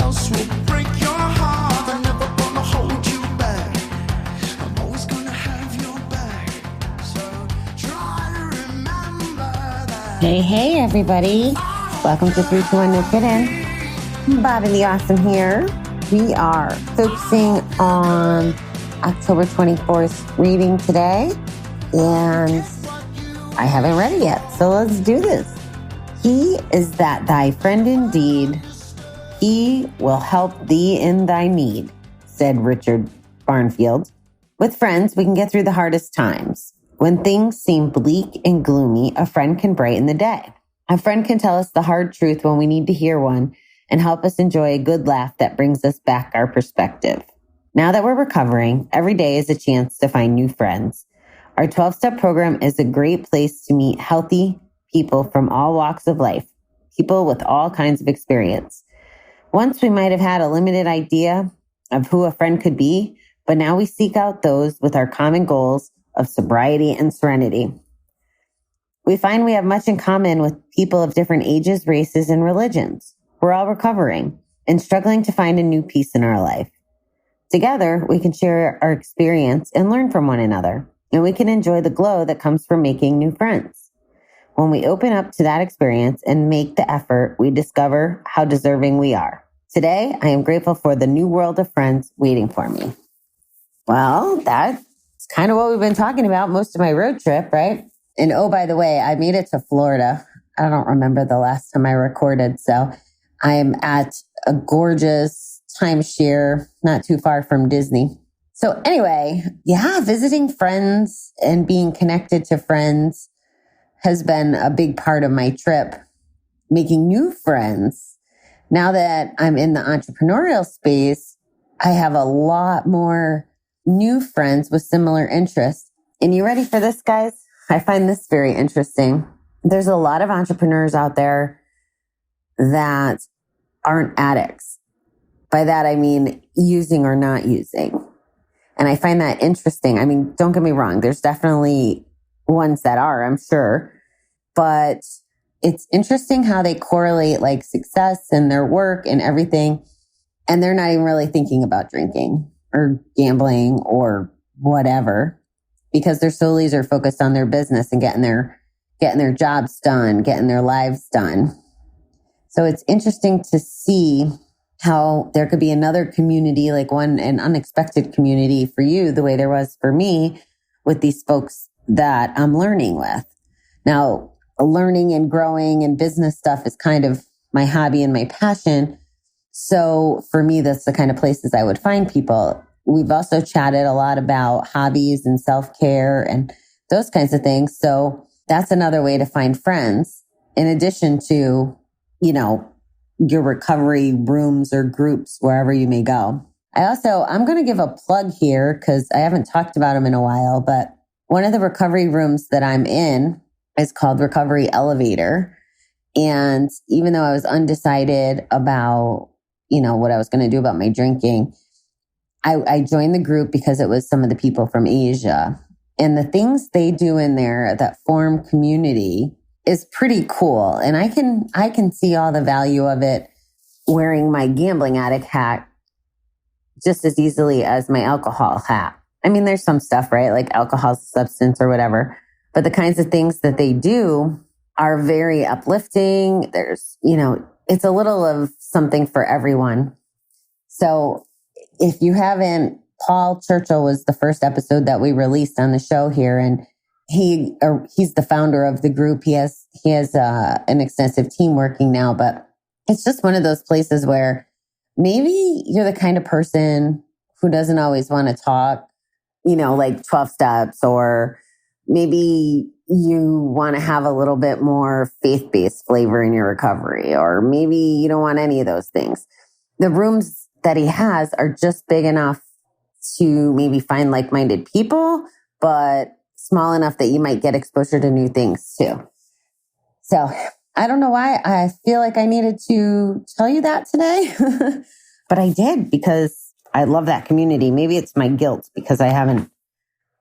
else will break your heart. I'm never gonna hold you back. I'm always gonna have your back. So try to remember that. Hey, everybody. Welcome to 321 No Kidding. Bobby the Awesome here. We are focusing on October 24th reading today, and I haven't read it yet, so let's do this. He is that thy friend indeed. He will help thee in thy need, said Richard Barnfield. With friends, we can get through the hardest times. When things seem bleak and gloomy, a friend can brighten the day. A friend can tell us the hard truth when we need to hear one and help us enjoy a good laugh that brings us back our perspective. Now that we're recovering, every day is a chance to find new friends. Our 12-step program is a great place to meet healthy people from all walks of life, people with all kinds of experience. Once we might have had a limited idea of who a friend could be, but now we seek out those with our common goals of sobriety and serenity. We find we have much in common with people of different ages, races, and religions. We're all recovering and struggling to find a new peace in our life. Together, we can share our experience and learn from one another, and we can enjoy the glow that comes from making new friends. When we open up to that experience and make the effort, we discover how deserving we are. Today, I am grateful for the new world of friends waiting for me. Well, that's kind of what we've been talking about most of my road trip, right? And oh, by the way, I made it to Florida. I don't remember the last time I recorded, so I'm at a gorgeous timeshare not too far from Disney. So anyway, yeah, visiting friends and being connected to friends has been a big part of my trip. Making new friends. Now that I'm in the entrepreneurial space, I have a lot more new friends with similar interests. And you ready for this, guys? I find this very interesting. There's a lot of entrepreneurs out there that aren't addicts. By that, I mean using or not using. And I find that interesting. I mean, don't get me wrong. There's definitely ones that are, I'm sure. But it's interesting how they correlate like success and their work and everything. And they're not even really thinking about drinking or gambling or whatever, because they're so laser focused on their business and getting their jobs done, getting their lives done. So it's interesting to see how there could be another community, like an unexpected community for you, the way there was for me with these folks that I'm learning with. Now, learning and growing and business stuff is kind of my hobby and my passion. So for me, that's the kind of places I would find people. We've also chatted a lot about hobbies and self-care and those kinds of things. So that's another way to find friends in addition to, your recovery rooms or groups, wherever you may go. I'm going to give a plug here because I haven't talked about them in a while, but one of the recovery rooms that I'm in is called Recovery Elevator. And even though I was undecided about, what I was going to do about my drinking, I joined the group because it was some of the people from Asia. And the things they do in there that form community is pretty cool. And I can see all the value of it wearing my gambling addict hat just as easily as my alcohol hat. I mean, there's some stuff, right? Like alcohol's a substance or whatever. But the kinds of things that they do are very uplifting. There's, it's a little of something for everyone. So if you haven't, Paul Churchill was the first episode that we released on the show here, and he's the founder of the group. He has an extensive team working now, but it's just one of those places where maybe you're the kind of person who doesn't always want to talk, like 12 steps, or maybe you want to have a little bit more faith-based flavor in your recovery, or maybe you don't want any of those things. The rooms that he has are just big enough to maybe find like-minded people, but small enough that you might get exposure to new things too. So I don't know why I feel like I needed to tell you that today, but I did because I love that community. Maybe it's my guilt because I haven't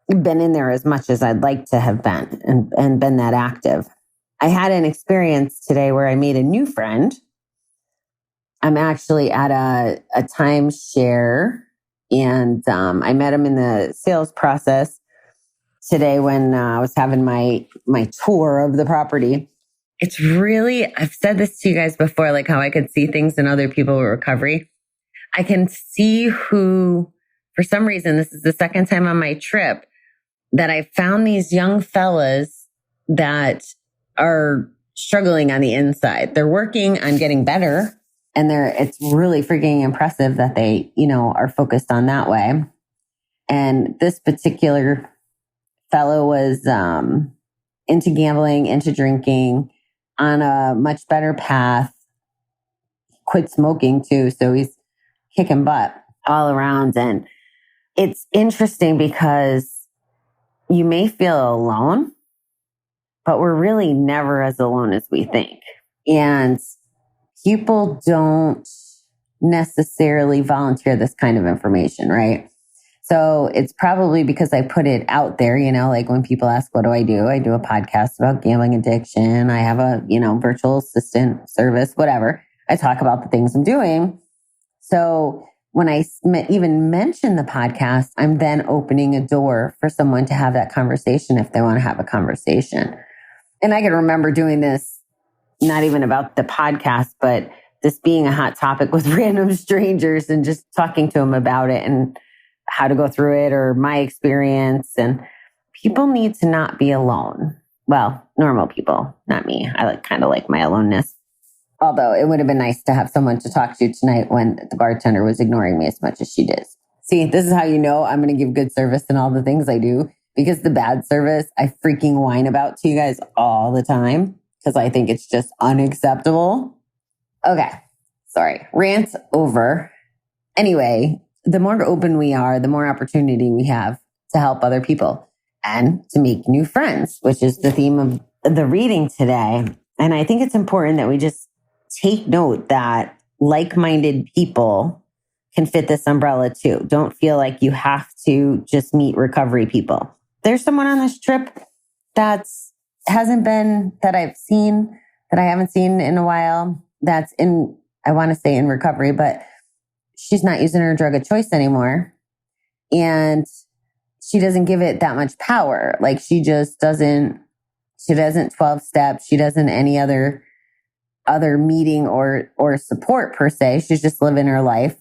been in there as much as I'd like to have been and been that active. I had an experience today where I made a new friend I'm actually at a timeshare, and I met him in the sales process today when I was having my tour of the property. It's really, I've said this to you guys before, like how I could see things in other people with recovery. I can see who, for some reason, this is the second time on my trip that I found these young fellas that are struggling on the inside. They're working on getting better, and it's really freaking impressive that they, are focused on that way. And this particular fellow was into gambling, into drinking, on a much better path, quit smoking too. So he's kicking butt all around. And it's interesting because you may feel alone, but we're really never as alone as we think. And people don't necessarily volunteer this kind of information, right? So it's probably because I put it out there, like when people ask, what do? I do a podcast about gambling addiction. I have a, virtual assistant service, whatever. I talk about the things I'm doing. So when I even mention the podcast, I'm then opening a door for someone to have that conversation if they want to have a conversation. And I can remember doing this, not even about the podcast, but this being a hot topic with random strangers and just talking to them about it and how to go through it or my experience. And people need to not be alone. Well, normal people, not me. I kind of like my aloneness. Although it would have been nice to have someone to talk to tonight when the bartender was ignoring me as much as she did. See, this is how you know I'm going to give good service in all the things I do, because the bad service I freaking whine about to you guys all the time because I think it's just unacceptable. Okay, sorry, rant over. Anyway, the more open we are, the more opportunity we have to help other people and to make new friends, which is the theme of the reading today. And I think it's important that we just take note that like-minded people can fit this umbrella too. Don't feel like you have to just meet recovery people. There's someone on this trip that I haven't seen in a while, that's in, I want to say in recovery, but she's not using her drug of choice anymore. And she doesn't give it that much power. Like she doesn't 12 steps. She doesn't any other meeting or support per se. She's just living her life.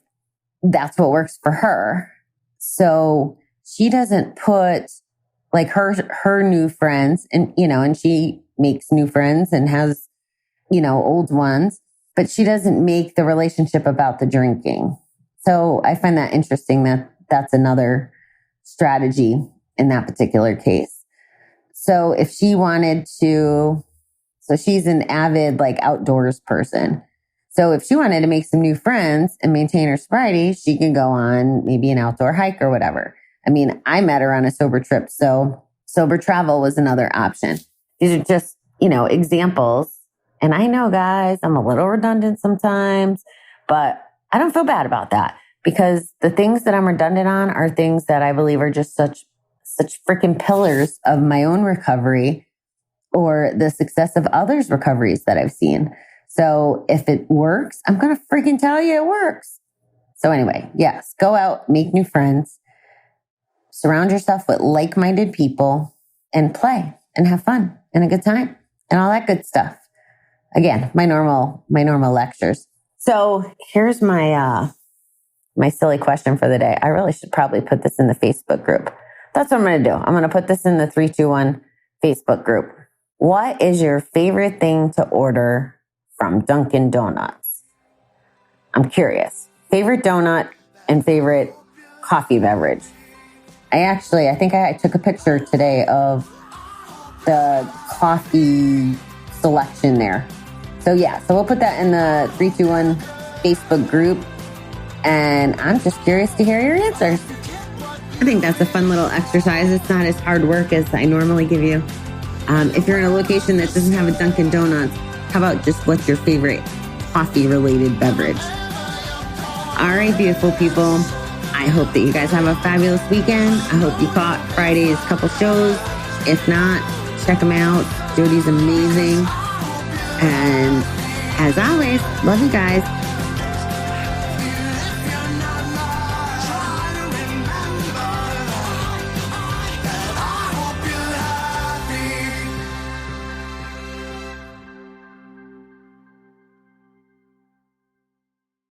That's what works for her. So she doesn't put like her new friends and she makes new friends and has, old ones, but she doesn't make the relationship about the drinking. So I find that interesting that that's another strategy in that particular case. So if she wanted to, so she's an avid like outdoors person. So if she wanted to make some new friends and maintain her sobriety, she can go on maybe an outdoor hike or whatever. I mean, I met her on a sober trip. So sober travel was another option. These are just, examples. And I know, guys, I'm a little redundant sometimes, but I don't feel bad about that because the things that I'm redundant on are things that I believe are just such freaking pillars of my own recovery or the success of others' recoveries that I've seen. So if it works, I'm going to freaking tell you it works. So anyway, yes, go out, make new friends, surround yourself with like-minded people and play and have fun and a good time and all that good stuff. Again, my normal lectures. So here's my silly question for the day. I really should probably put this in the Facebook group. That's what I'm going to do. I'm going to put this in the 321 Facebook group. What is your favorite thing to order from Dunkin Donuts? I'm curious. Favorite donut and favorite coffee beverage. I think I took a picture today of the coffee selection there. So we'll put that in the 321 Facebook group. And I'm just curious to hear your answers. I think that's a fun little exercise. It's not as hard work as I normally give you. If you're in a location that doesn't have a Dunkin Donuts, how about just what's your favorite coffee-related beverage? All right, beautiful people. I hope that you guys have a fabulous weekend. I hope you caught Friday's couple shows. If not, check them out. Jody's amazing. And as always, love you guys.